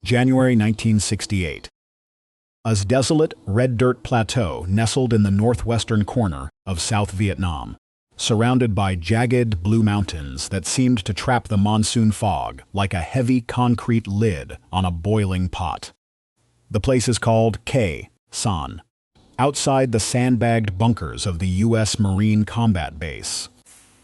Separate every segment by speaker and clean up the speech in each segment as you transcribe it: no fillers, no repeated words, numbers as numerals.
Speaker 1: January 1968. A desolate, red dirt plateau nestled in the northwestern corner of South Vietnam, surrounded by jagged blue mountains that seemed to trap the monsoon fog like a heavy concrete lid on a boiling pot. The place is called Khe Sanh, outside the sandbagged bunkers of the U.S. Marine Combat Base.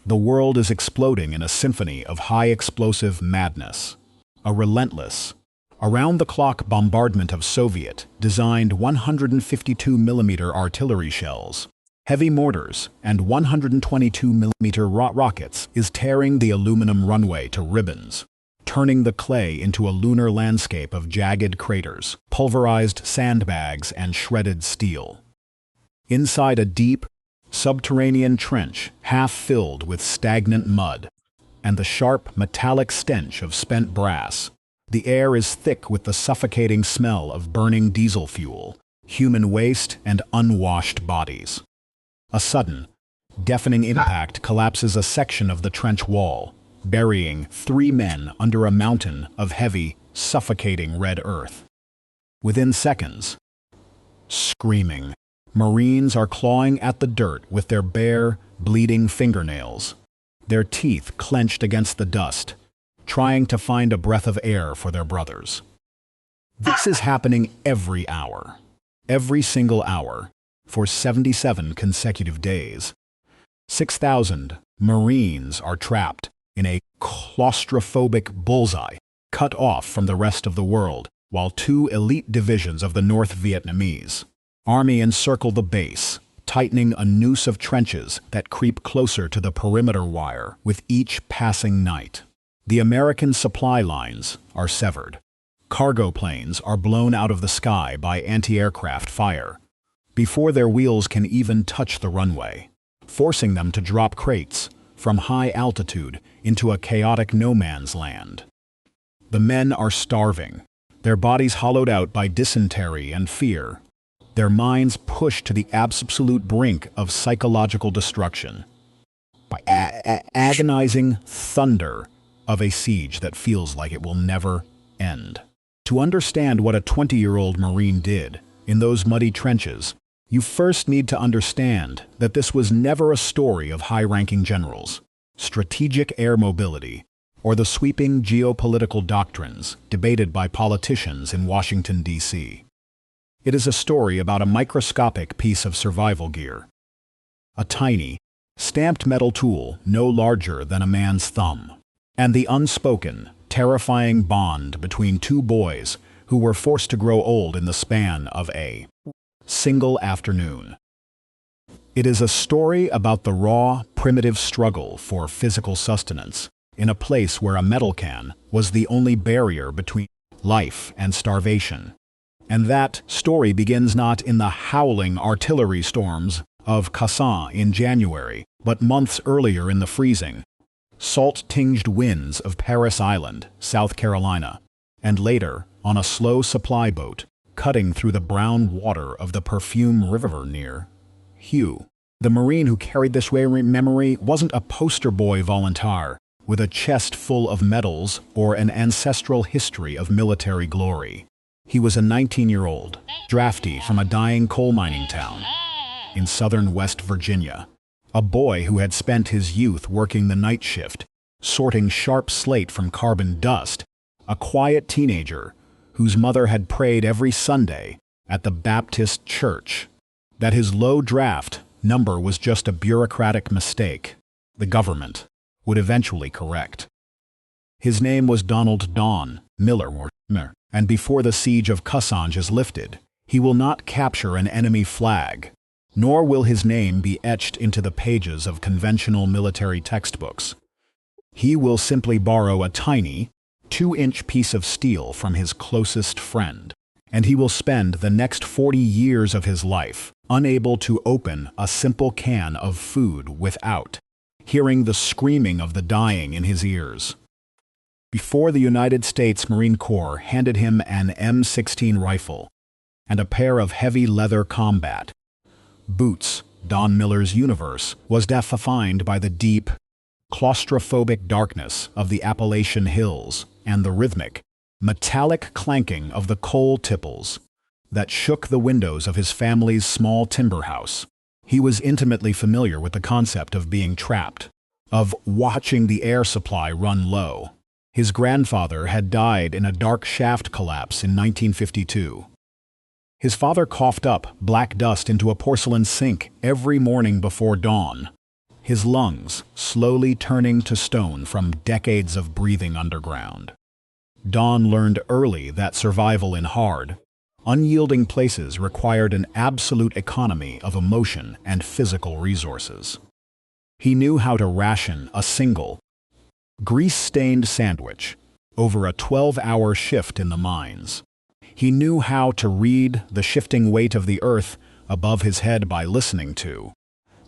Speaker 1: The world is exploding in a symphony of high-explosive madness. A relentless, around-the-clock bombardment of Soviet-designed 152mm artillery shells, heavy mortars, and 122mm rockets is tearing the aluminum runway to ribbons, turning the clay into a lunar landscape of jagged craters, pulverized sandbags, and shredded steel. Inside a deep, subterranean trench half filled with stagnant mud and the sharp, metallic stench of spent brass, the air is thick with the suffocating smell of burning diesel fuel, human waste, and unwashed bodies. A sudden, deafening impact collapses a section of the trench wall, burying 3 men under a mountain of heavy, suffocating red earth. Within seconds, screaming, Marines are clawing at the dirt with their bare, bleeding fingernails, their teeth clenched against the dust, trying to find a breath of air for their brothers. This is happening every hour, every single hour, for 77 consecutive days. 6,000 Marines are trapped in a claustrophobic bullseye, cut off from the rest of the world, while 2 elite divisions of the North Vietnamese Army encircle the base, tightening a noose of trenches that creep closer to the perimeter wire with each passing night. The American supply lines are severed. Cargo planes are blown out of the sky by anti-aircraft fire before their wheels can even touch the runway, forcing them to drop crates from high altitude into a chaotic no-man's land. The men are starving, their bodies hollowed out by dysentery and fear, their minds pushed to the absolute brink of psychological destruction. By agonizing thunder of a siege that feels like it will never end. To understand what a 20-year-old Marine did in those muddy trenches, you first need to understand that this was never a story of high-ranking generals, strategic air mobility, or the sweeping geopolitical doctrines debated by politicians in Washington, D.C. It is a story about a microscopic piece of survival gear. A tiny, stamped metal tool no larger than a man's thumb, and the unspoken, terrifying bond between 2 boys who were forced to grow old in the span of a single afternoon. It is a story about the raw, primitive struggle for physical sustenance in a place where a metal can was the only barrier between life and starvation. And that story begins not in the howling artillery storms of Khe Sanh in January, but months earlier in the freezing, salt-tinged winds of Paris Island, South Carolina, and later on a slow supply boat cutting through the brown water of the Perfume River near Hue. The Marine who carried this memory wasn't a poster boy volunteer with a chest full of medals or an ancestral history of military glory. He was a 19-year-old, draftee from a dying coal mining town in southern West Virginia, a boy who had spent his youth working the night shift, sorting sharp slate from carbon dust, a quiet teenager whose mother had prayed every Sunday at the Baptist church that his low draft number was just a bureaucratic mistake the government would eventually correct. His name was Donald Don Miller, and before the siege of Khe Sanh is lifted, he will not capture an enemy flag, nor will his name be etched into the pages of conventional military textbooks. He will simply borrow a tiny, 2-inch piece of steel from his closest friend, and he will spend the next 40 years of his life unable to open a simple can of food without hearing the screaming of the dying in his ears. Before the United States Marine Corps handed him an M16 rifle and a pair of heavy leather combat boots, Don Miller's universe was defined by the deep, claustrophobic darkness of the Appalachian Hills and the rhythmic, metallic clanking of the coal tipples that shook the windows of his family's small timber house. He was intimately familiar with the concept of being trapped, of watching the air supply run low. His grandfather had died in a dark shaft collapse in 1952. His father coughed up black dust into a porcelain sink every morning before dawn, his lungs slowly turning to stone from decades of breathing underground. Don learned early that survival in hard, unyielding places required an absolute economy of emotion and physical resources. He knew how to ration a single, grease-stained sandwich over a 12-hour shift in the mines. He knew how to read the shifting weight of the earth above his head by listening to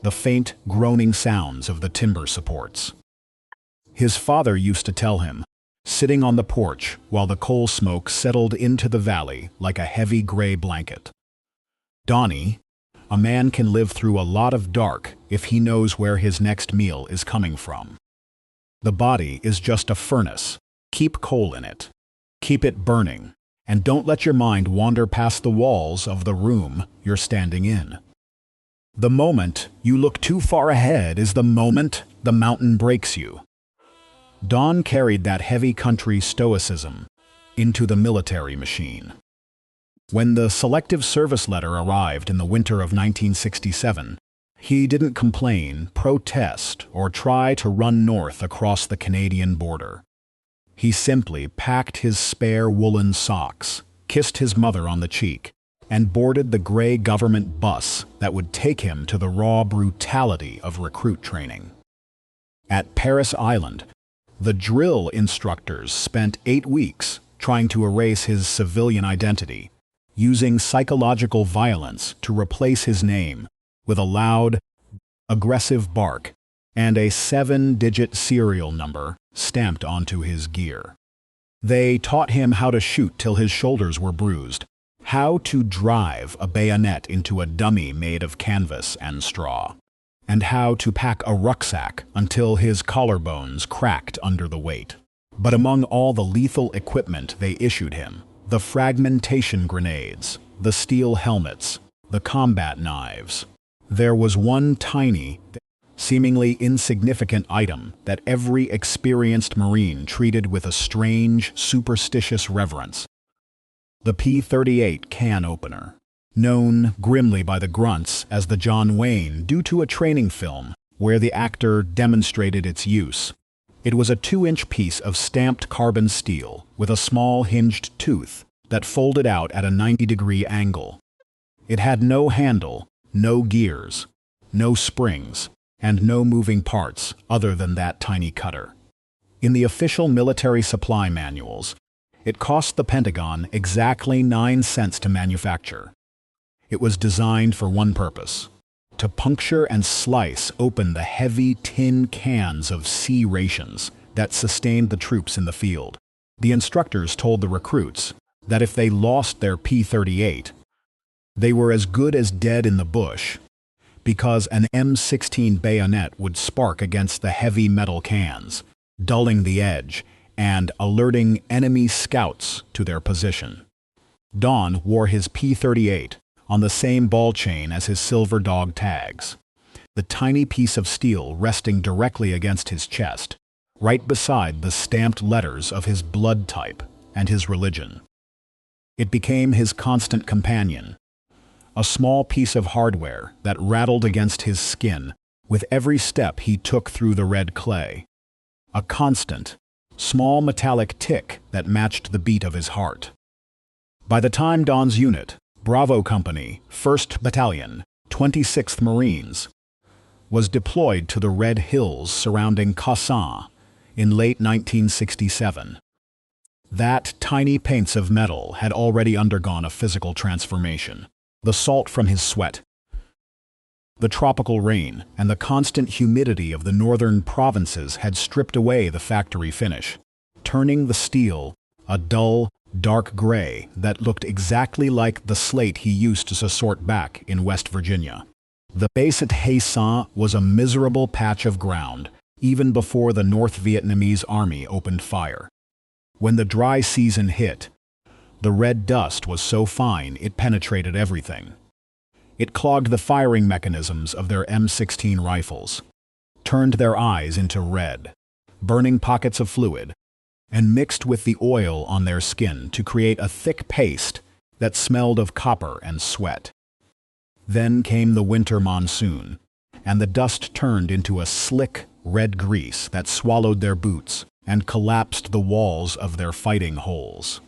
Speaker 1: the faint, groaning sounds of the timber supports. His father used to tell him, sitting on the porch while the coal smoke settled into the valley like a heavy gray blanket, "Donnie, a man can live through a lot of dark if he knows where his next meal is coming from. The body is just a furnace. Keep coal in it. Keep it burning. And don't let your mind wander past the walls of the room you're standing in. The moment you look too far ahead is the moment the mountain breaks you." Don carried that heavy country stoicism into the military machine. When the Selective Service letter arrived in the winter of 1967, he didn't complain, protest, or try to run north across the Canadian border. He simply packed his spare woolen socks, kissed his mother on the cheek, and boarded the gray government bus that would take him to the raw brutality of recruit training. At Paris Island, the drill instructors spent 8 weeks trying to erase his civilian identity, using psychological violence to replace his name with a loud, aggressive bark and a 7-digit serial number stamped onto his gear. They taught him how to shoot till his shoulders were bruised, how to drive a bayonet into a dummy made of canvas and straw, and how to pack a rucksack until his collarbones cracked under the weight. But among all the lethal equipment they issued him, the fragmentation grenades, the steel helmets, the combat knives, there was one tiny, seemingly insignificant item that every experienced Marine treated with a strange, superstitious reverence: the P-38 can opener, known grimly by the grunts as the John Wayne due to a training film where the actor demonstrated its use. It was a 2-inch piece of stamped carbon steel with a small hinged tooth that folded out at a 90-degree angle. It had no handle, no gears, no springs, and no moving parts other than that tiny cutter. In the official military supply manuals, it cost the Pentagon exactly 9 cents to manufacture. It was designed for one purpose: to puncture and slice open the heavy tin cans of C-Rations that sustained the troops in the field. The instructors told the recruits that if they lost their P-38, they were as good as dead in the bush, because an M16 bayonet would spark against the heavy metal cans, dulling the edge and alerting enemy scouts to their position. Don wore his P-38 on the same ball chain as his silver dog tags, the tiny piece of steel resting directly against his chest, right beside the stamped letters of his blood type and his religion. It became his constant companion, a small piece of hardware that rattled against his skin with every step he took through the red clay, a constant, small metallic tick that matched the beat of his heart. By the time Don's unit, Bravo Company, 1st Battalion, 26th Marines, was deployed to the red hills surrounding Khe Sanh in late 1967, that tiny paints of metal had already undergone a physical transformation. The salt from his sweat, the tropical rain, and the constant humidity of the northern provinces had stripped away the factory finish, turning the steel a dull, dark gray that looked exactly like the slate he used to sort back in West Virginia. The base at Khe Sanh was a miserable patch of ground even before the North Vietnamese army opened fire. When the dry season hit, the red dust was so fine it penetrated everything. It clogged the firing mechanisms of their M16 rifles, turned their eyes into red, burning pockets of fluid, and mixed with the oil on their skin to create a thick paste that smelled of copper and sweat. Then came the winter monsoon, and the dust turned into a slick, red grease that swallowed their boots and collapsed the walls of their fighting holes.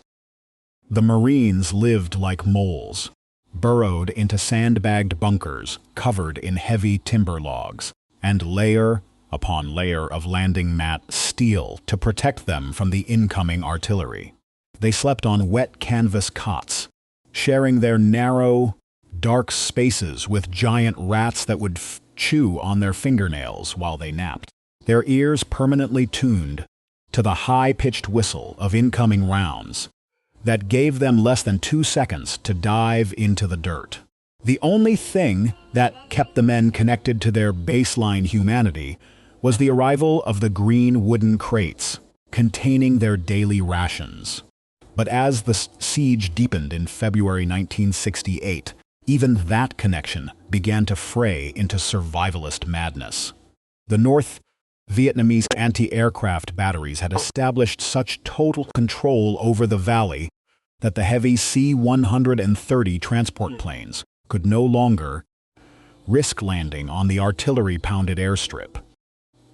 Speaker 1: The Marines lived like moles, burrowed into sandbagged bunkers covered in heavy timber logs, and layer upon layer of landing mat steel to protect them from the incoming artillery. They slept on wet canvas cots, sharing their narrow, dark spaces with giant rats that would chew on their fingernails while they napped, their ears permanently tuned to the high-pitched whistle of incoming rounds that gave them less than 2 seconds to dive into the dirt. The only thing that kept the men connected to their baseline humanity was the arrival of the green wooden crates containing their daily rations. But as the siege deepened in February 1968, even that connection began to fray into survivalist madness. The North Vietnamese anti-aircraft batteries had established such total control over the valley that the heavy C-130 transport planes could no longer risk landing on the artillery-pounded airstrip.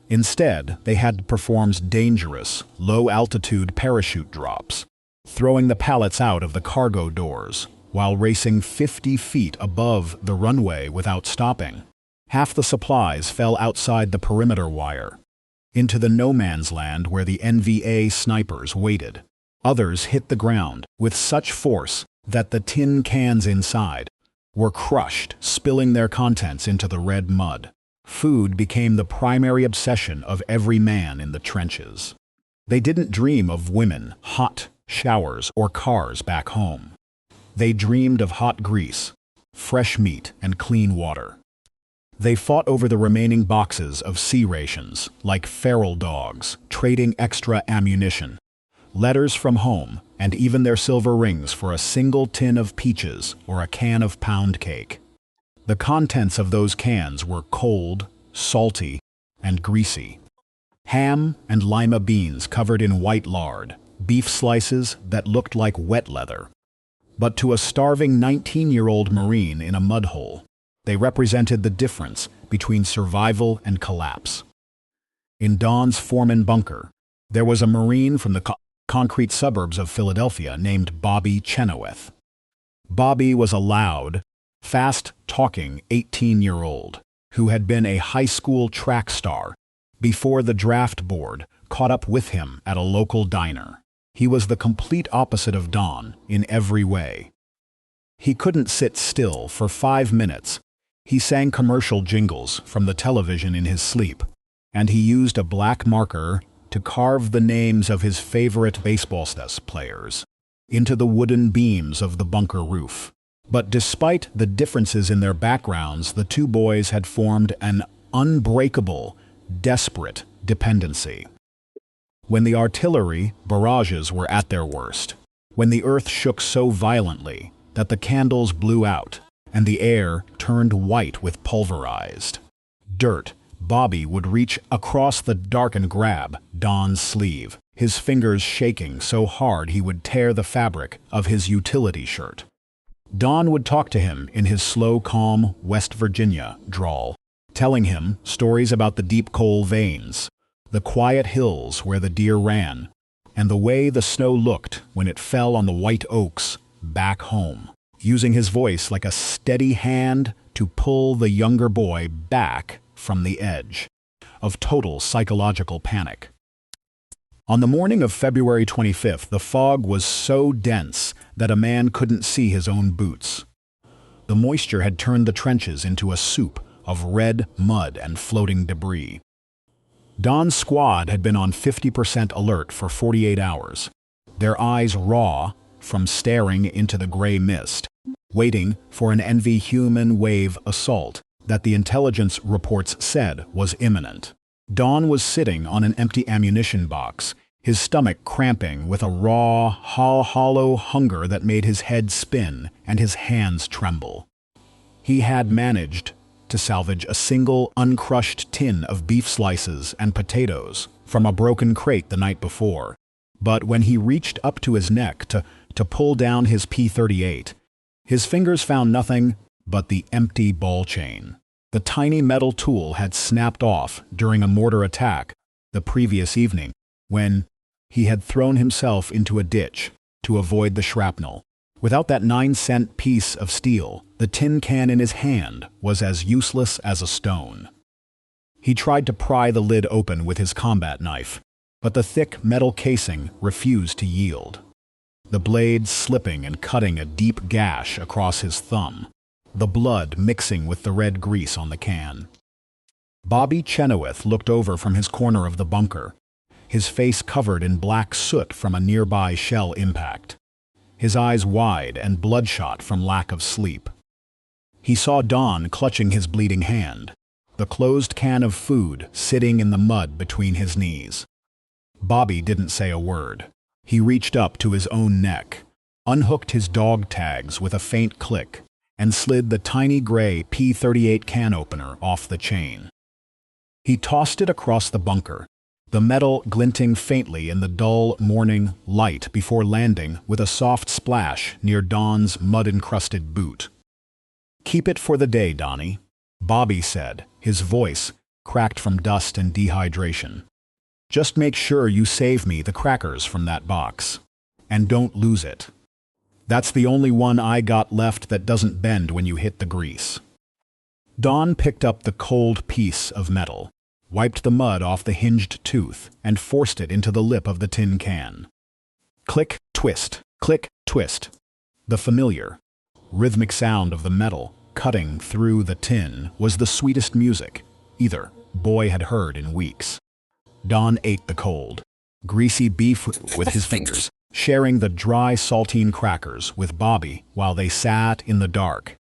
Speaker 1: Instead, they had to perform dangerous, low-altitude parachute drops, throwing the pallets out of the cargo doors while racing 50 feet above the runway without stopping. Half the supplies fell outside the perimeter wire, into the no-man's land where the NVA snipers waited. Others hit the ground with such force that the tin cans inside were crushed, spilling their contents into the red mud. Food became the primary obsession of every man in the trenches. They didn't dream of women, hot showers, or cars back home. They dreamed of hot grease, fresh meat, and clean water. They fought over the remaining boxes of C-Rations like feral dogs, trading extra ammunition, letters from home, and even their silver rings for a single tin of peaches or a can of pound cake. The contents of those cans were cold, salty, and greasy. Ham and lima beans covered in white lard, beef slices that looked like wet leather. But to a starving 19-year-old Marine in a mud hole, they represented the difference between survival and collapse. In Don's Foreman bunker, there was a Marine from the concrete suburbs of Philadelphia named Bobby Chenoweth. Bobby was a loud, fast-talking 18-year-old who had been a high school track star before the draft board caught up with him at a local diner. He was the complete opposite of Don in every way. He couldn't sit still for 5 minutes. He sang commercial jingles from the television in his sleep, and he used a black marker to carve the names of his favorite baseball players into the wooden beams of the bunker roof. But despite the differences in their backgrounds, the two boys had formed an unbreakable, desperate dependency. When the artillery barrages were at their worst, when the earth shook so violently that the candles blew out and the air turned white with pulverized dirt, Bobby would reach across the dark and grab Don's sleeve, his fingers shaking so hard he would tear the fabric of his utility shirt. Don would talk to him in his slow, calm West Virginia drawl, telling him stories about the deep coal veins, the quiet hills where the deer ran, and the way the snow looked when it fell on the white oaks back home, using his voice like a steady hand to pull the younger boy back from the edge of total psychological panic. On the morning of February 25th, the fog was so dense that a man couldn't see his own boots. The moisture had turned the trenches into a soup of red mud and floating debris. Don's squad had been on 50% alert for 48 hours, their eyes raw from staring into the gray mist, waiting for an NV human wave assault that the intelligence reports said was imminent. Don was sitting on an empty ammunition box, his stomach cramping with a raw, hollow hunger that made his head spin and his hands tremble. He had managed to salvage a single uncrushed tin of beef slices and potatoes from a broken crate the night before, but when he reached up to his neck to pull down his P-38, his fingers found nothing but the empty ball chain. The tiny metal tool had snapped off during a mortar attack the previous evening when he had thrown himself into a ditch to avoid the shrapnel. Without that 9-cent piece of steel, the tin can in his hand was as useless as a stone. He tried to pry the lid open with his combat knife, but the thick metal casing refused to yield, the blade slipping and cutting a deep gash across his thumb, the blood mixing with the red grease on the can. Bobby Chenoweth looked over from his corner of the bunker, his face covered in black soot from a nearby shell impact, his eyes wide and bloodshot from lack of sleep. He saw Don clutching his bleeding hand, the closed can of food sitting in the mud between his knees. Bobby didn't say a word. He reached up to his own neck, unhooked his dog tags with a faint click, and slid the tiny gray P-38 can opener off the chain. He tossed it across the bunker, the metal glinting faintly in the dull morning light before landing with a soft splash near Don's mud-encrusted boot. "Keep it for the day, Donnie," Bobby said, his voice cracked from dust and dehydration. "Just make sure you save me the crackers from that box. And don't lose it. That's the only one I got left that doesn't bend when you hit the grease." Don picked up the cold piece of metal, wiped the mud off the hinged tooth, and forced it into the lip of the tin can. Click, twist, click, twist. The familiar, rhythmic sound of the metal cutting through the tin was the sweetest music either boy had heard in weeks. Don ate the cold, greasy beef with his fingers, sharing the dry saltine crackers with Bobby while they sat in the dark,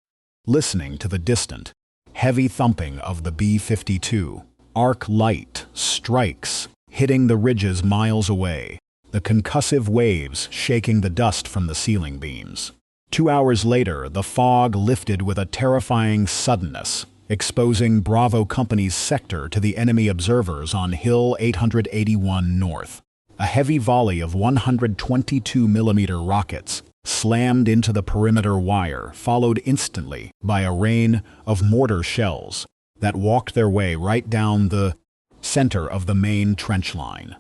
Speaker 1: listening to the distant, heavy thumping of the B-52. Arc light strikes hitting the ridges miles away, the concussive waves shaking the dust from the ceiling beams. 2 hours later, the fog lifted with a terrifying suddenness, exposing Bravo Company's sector to the enemy observers on Hill 881 North. A heavy volley of 122mm rockets slammed into the perimeter wire, followed instantly by a rain of mortar shells that walked their way right down the center of the main trench line.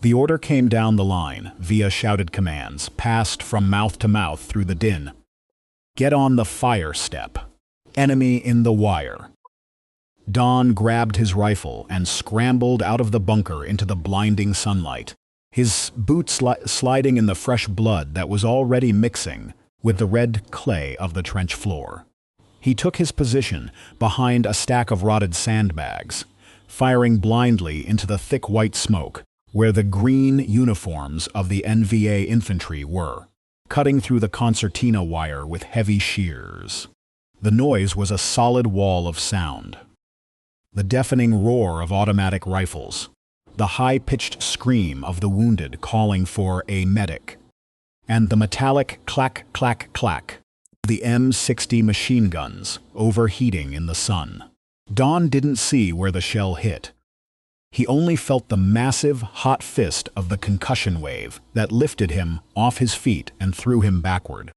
Speaker 1: The order came down the line via shouted commands, passed from mouth to mouth through the din. "Get on the fire step. Enemy in the wire." Don grabbed his rifle and scrambled out of the bunker into the blinding sunlight, his boots sliding in the fresh blood that was already mixing with the red clay of the trench floor. He took his position behind a stack of rotted sandbags, firing blindly into the thick white smoke where the green uniforms of the NVA infantry were, cutting through the concertina wire with heavy shears. The noise was a solid wall of sound. The deafening roar of automatic rifles, the high-pitched scream of the wounded calling for a medic, and the metallic clack, clack, clack of the M60 machine guns overheating in the sun. Don didn't see where the shell hit. He only felt the massive, hot fist of the concussion wave that lifted him off his feet and threw him backward,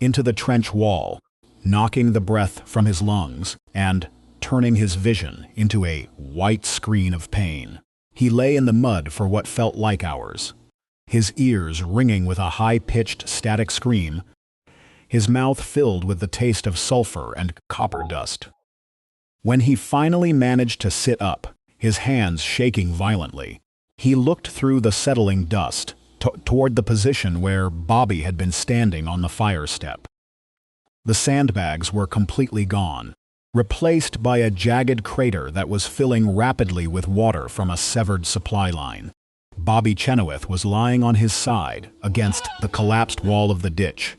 Speaker 1: into the trench wall, knocking the breath from his lungs and turning his vision into a white screen of pain. He lay in the mud for what felt like hours, his ears ringing with a high-pitched static scream, his mouth filled with the taste of sulfur and copper dust. When he finally managed to sit up, his hands shaking violently, he looked through the settling dust toward the position where Bobby had been standing on the fire step. The sandbags were completely gone, replaced by a jagged crater that was filling rapidly with water from a severed supply line. Bobby Chenoweth was lying on his side against the collapsed wall of the ditch,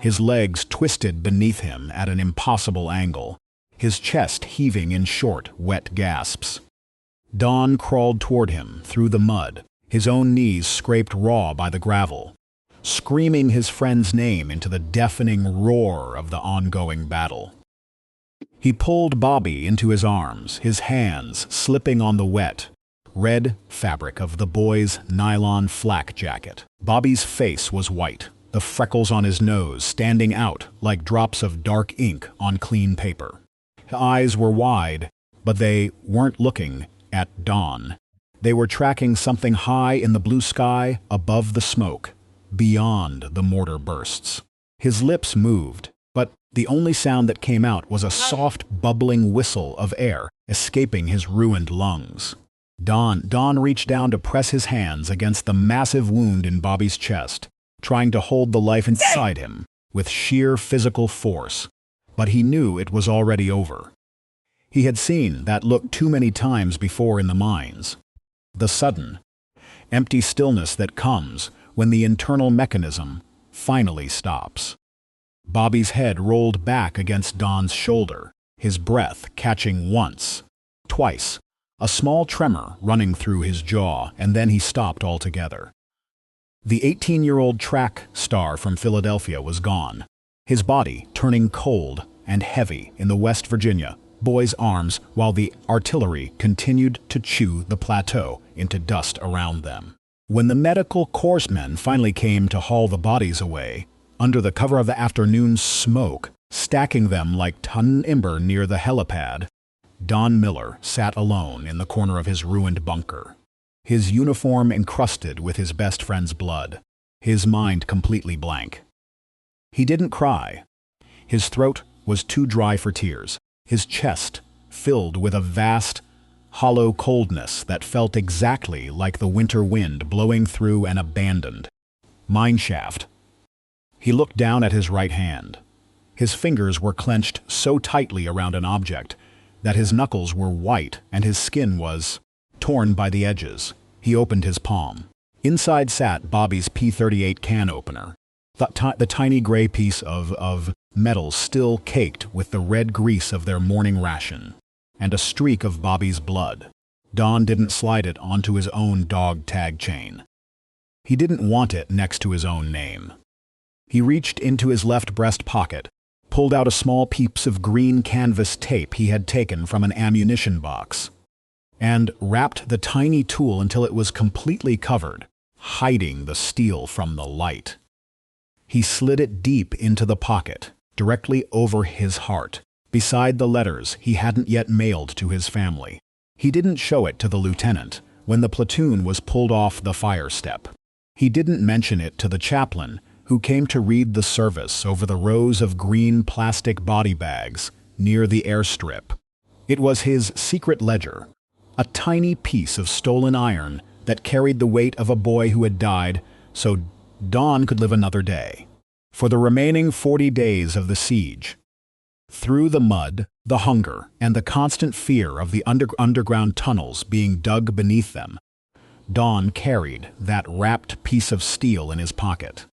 Speaker 1: his legs twisted beneath him at an impossible angle, his chest heaving in short, wet gasps. Don crawled toward him through the mud, his own knees scraped raw by the gravel, screaming his friend's name into the deafening roar of the ongoing battle. He pulled Bobby into his arms, his hands slipping on the wet, red fabric of the boy's nylon flak jacket. Bobby's face was white, the freckles on his nose standing out like drops of dark ink on clean paper. His eyes were wide, but they weren't looking at Don. They were tracking something high in the blue sky above the smoke, beyond the mortar bursts. His lips moved, but the only sound that came out was a soft, bubbling whistle of air escaping his ruined lungs. Don reached down to press his hands against the massive wound in Bobby's chest, trying to hold the life inside him with sheer physical force, but he knew it was already over. He had seen that look too many times before in the mines. The sudden, empty stillness that comes when the internal mechanism finally stops. Bobby's head rolled back against Don's shoulder, his breath catching once, twice, a small tremor running through his jaw, and then he stopped altogether. The 18-year-old track star from Philadelphia was gone, his body turning cold and heavy in the West Virginia boy's arms while the artillery continued to chew the plateau into dust around them. When the medical corpsmen finally came to haul the bodies away, under the cover of the afternoon smoke, stacking them like ton ember near the helipad, Don Miller sat alone in the corner of his ruined bunker, his uniform encrusted with his best friend's blood, his mind completely blank. He didn't cry. His throat was too dry for tears, his chest filled with a vast, hollow coldness that felt exactly like the winter wind blowing through an abandoned mine shaft. He looked down at his right hand. His fingers were clenched so tightly around an object that his knuckles were white and his skin was torn by the edges. He opened his palm. Inside sat Bobby's P-38 can opener, the tiny gray piece of metal still caked with the red grease of their morning ration, and a streak of Bobby's blood. Don didn't slide it onto his own dog tag chain. He didn't want it next to his own name. He reached into his left breast pocket, pulled out a small piece of green canvas tape he had taken from an ammunition box, and wrapped the tiny tool until it was completely covered, hiding the steel from the light. He slid it deep into the pocket, directly over his heart, beside the letters he hadn't yet mailed to his family. He didn't show it to the lieutenant when the platoon was pulled off the fire step. He didn't mention it to the chaplain who came to read the service over the rows of green plastic body bags near the airstrip. It was his secret ledger, a tiny piece of stolen iron that carried the weight of a boy who had died so Don could live another day. For the remaining 40 days of the siege, through the mud, the hunger, and the constant fear of the underground tunnels being dug beneath them, Don carried that wrapped piece of steel in his pocket.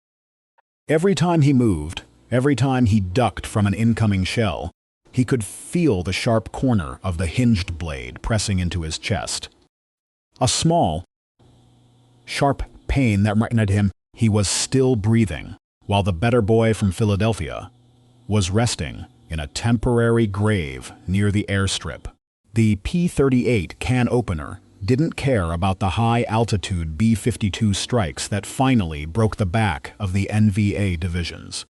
Speaker 1: Every time he moved, every time he ducked from an incoming shell, he could feel the sharp corner of the hinged blade pressing into his chest. A small, sharp pain that reminded him he was still breathing, while the better boy from Philadelphia was resting in a temporary grave near the airstrip. The P-38 can opener didn't care about the high-altitude B-52 strikes that finally broke the back of the NVA divisions.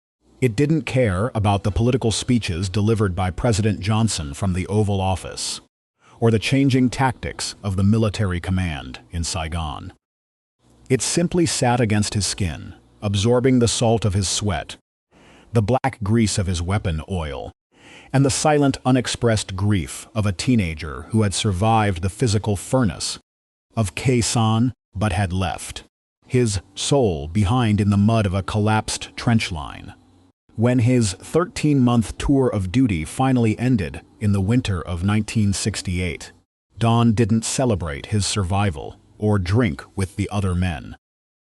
Speaker 1: It didn't care about the political speeches delivered by President Johnson from the Oval Office, or the changing tactics of the military command in Saigon. It simply sat against his skin, absorbing the salt of his sweat, the black grease of his weapon oil, and the silent, unexpressed grief of a teenager who had survived the physical furnace of Khe Sanh but had left his soul behind in the mud of a collapsed trench line. When his 13-month tour of duty finally ended in the winter of 1968, Don didn't celebrate his survival or drink with the other men.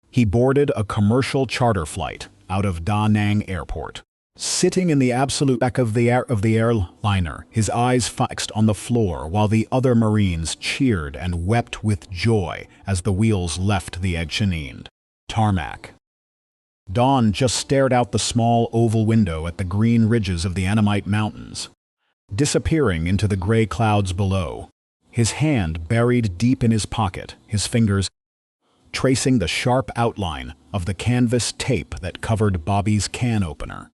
Speaker 1: He boarded a commercial charter flight out of Da Nang Airport, Sitting in the absolute back of the airliner, his eyes fixed on the floor while the other Marines cheered and wept with joy as the wheels left the egg-shined tarmac. Don just stared out the small oval window at the green ridges of the Annamite Mountains, disappearing into the gray clouds below, his hand buried deep in his pocket, his fingers tracing the sharp outline of the canvas tape that covered Bobby's can opener.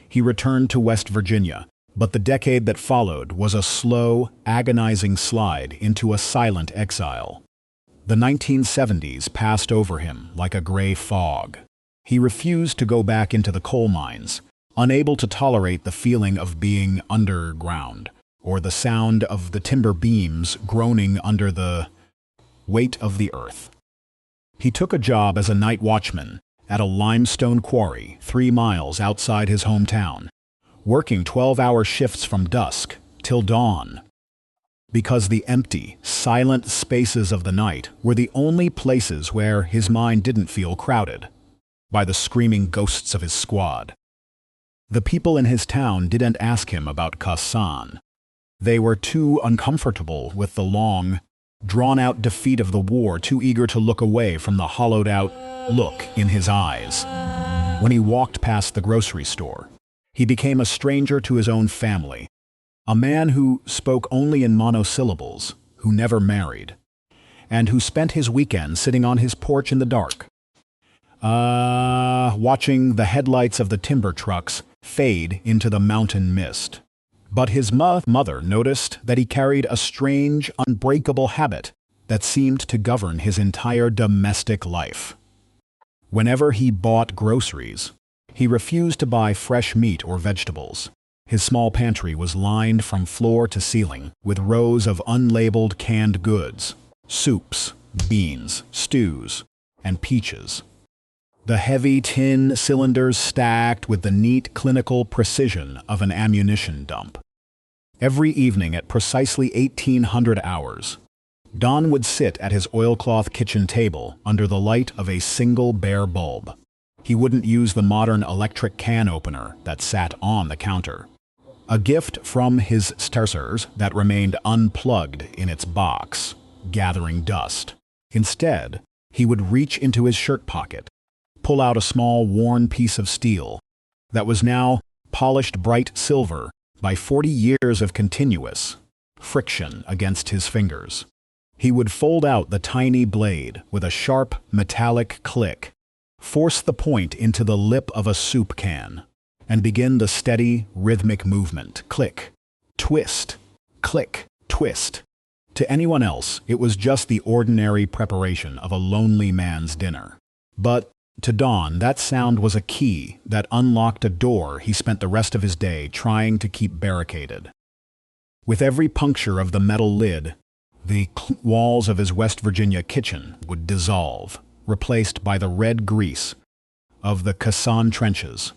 Speaker 1: He returned to West Virginia, but the decade that followed was a slow, agonizing slide into a silent exile. The 1970s passed over him like a gray fog. He refused to go back into the coal mines, unable to tolerate the feeling of being underground, or the sound of the timber beams groaning under the weight of the earth. He took a job as a night watchman at a limestone quarry 3 miles outside his hometown, working 12-hour shifts from dusk till dawn, because the empty, silent spaces of the night were the only places where his mind didn't feel crowded by the screaming ghosts of his squad. The people in his town didn't ask him about Khe Sanh. They were too uncomfortable with the long, drawn-out defeat of the war, too eager to look away from the hollowed-out look in his eyes. When he walked past the grocery store, he became a stranger to his own family, a man who spoke only in monosyllables, who never married, and who spent his weekends sitting on his porch in the dark, watching the headlights of the timber trucks fade into the mountain mist. But his mother noticed that he carried a strange, unbreakable habit that seemed to govern his entire domestic life. Whenever he bought groceries, he refused to buy fresh meat or vegetables. His small pantry was lined from floor to ceiling with rows of unlabeled canned goods, soups, beans, stews, and peaches. The heavy tin cylinders stacked with the neat clinical precision of an ammunition dump. Every evening at precisely 1800 hours, Don would sit at his oilcloth kitchen table under the light of a single bare bulb. He wouldn't use the modern electric can opener that sat on the counter, a gift from his starcers that remained unplugged in its box, gathering dust. Instead, he would reach into his shirt pocket, pull out a small worn piece of steel that was now polished bright silver by 40 years of continuous friction against his fingers. He would fold out the tiny blade with a sharp metallic click, force the point into the lip of a soup can, and begin the steady, rhythmic movement. Click, twist, click, twist. To anyone else, it was just the ordinary preparation of a lonely man's dinner. But to Don, that sound was a key that unlocked a door he spent the rest of his day trying to keep barricaded. With every puncture of the metal lid, the walls of his West Virginia kitchen would dissolve, replaced by the red grease of the Khe Sanh trenches,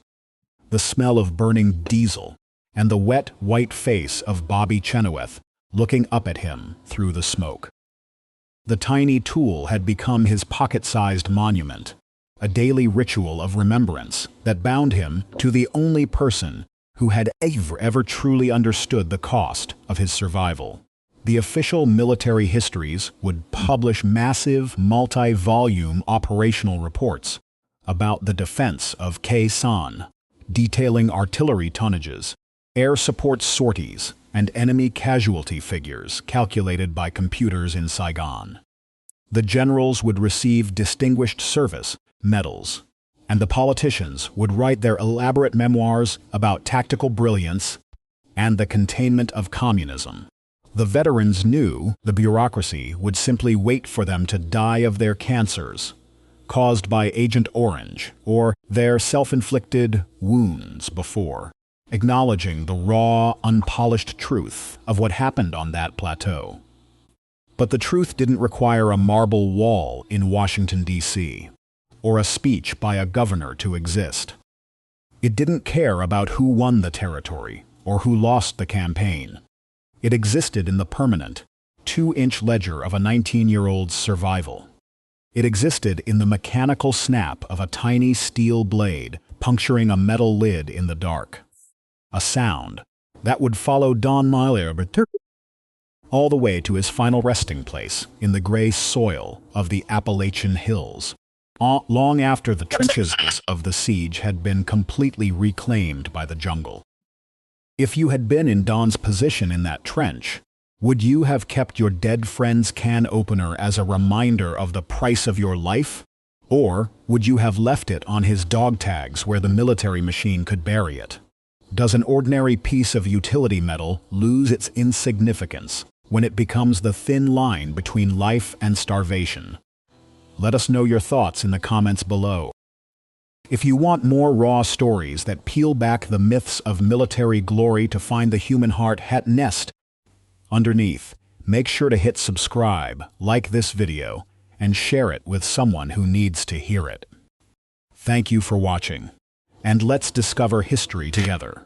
Speaker 1: the smell of burning diesel, and the wet, white face of Bobby Chenoweth looking up at him through the smoke. The tiny tool had become his pocket-sized monument, a daily ritual of remembrance that bound him to the only person who had ever truly understood the cost of his survival. The official military histories would publish massive, multi-volume operational reports about the defense of Khe Sanh, detailing artillery tonnages, air support sorties, and enemy casualty figures calculated by computers in Saigon. The generals would receive distinguished service medals, and the politicians would write their elaborate memoirs about tactical brilliance and the containment of communism. The veterans knew the bureaucracy would simply wait for them to die of their cancers, caused by Agent Orange, or their self-inflicted wounds before acknowledging the raw, unpolished truth of what happened on that plateau. But the truth didn't require a marble wall in Washington, D.C., or a speech by a governor to exist. It didn't care about who won the territory or who lost the campaign. It existed in the permanent, 2-inch ledger of a 19-year-old's survival. It existed in the mechanical snap of a tiny steel blade puncturing a metal lid in the dark. A sound that would follow Don Miller all the way to his final resting place in the gray soil of the Appalachian Hills, long after the trenches of the siege had been completely reclaimed by the jungle. If you had been in Don's position in that trench, would you have kept your dead friend's can opener as a reminder of the price of your life? Or would you have left it on his dog tags where the military machine could bury it? Does an ordinary piece of utility metal lose its insignificance when it becomes the thin line between life and starvation? Let us know your thoughts in the comments below. If you want more raw stories that peel back the myths of military glory to find the human heart hat nest underneath, make sure to hit subscribe, like this video, and share it with someone who needs to hear it. Thank you for watching, and let's discover history together.